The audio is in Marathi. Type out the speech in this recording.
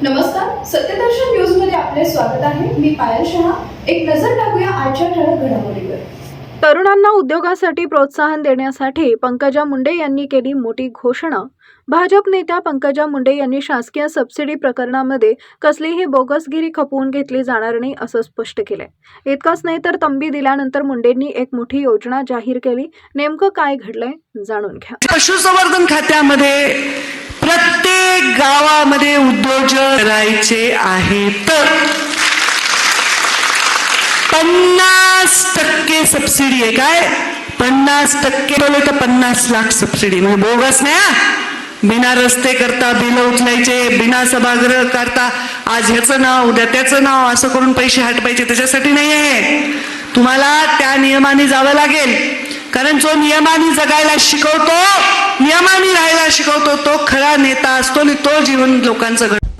नमस्कार, सत्यदर्शन न्यूज मध्ये आपले स्वागत आहे. मी पायल शहा. एक नजर टाकूया आजच्या ठळक घडामोडीवर. तरुणांना उद्योगासाठी प्रोत्साहन देण्यासाठी पंकजा मुंडे यांनी केली मोठी घोषणा. भाजप नेत्या पंकजा मुंडे यांनी शासकीय सबसिडी प्रकरणामध्ये कसलीही बोगसगिरी खपवून घेतली जाणार नाही असं स्पष्ट केलंय. इतकंच नाही तर तंबी दिल्यानंतर मुंडेंनी एक मोठी योजना जाहीर केली. नेमकं काय घडलंय जाणून घ्या. पशुसंवर्धन खात्यामध्ये प्रत्येक गावामध्ये उद्योजक करायचे आहेत. 50% सबसिडी आहे. काय 50% बोलले तर 50 लाख सबसिडी. म्हणजे बोगस नाही. बिना रस्ते करता बिल उचलायचे, बिना सभागृह करता आज ह्याचं नाव उद्या त्याचं नाव असं करून पैसे हटवायचे, त्याच्यासाठी नाही आहे. तुम्हाला त्या नियमाने जावं लागेल. कारण जो नियमाने जगायला शिकवतो, नियमाने राहायला शिकवतो, तो खरा नेता असतो आणि तो जीवन लोकांचं घडवतो.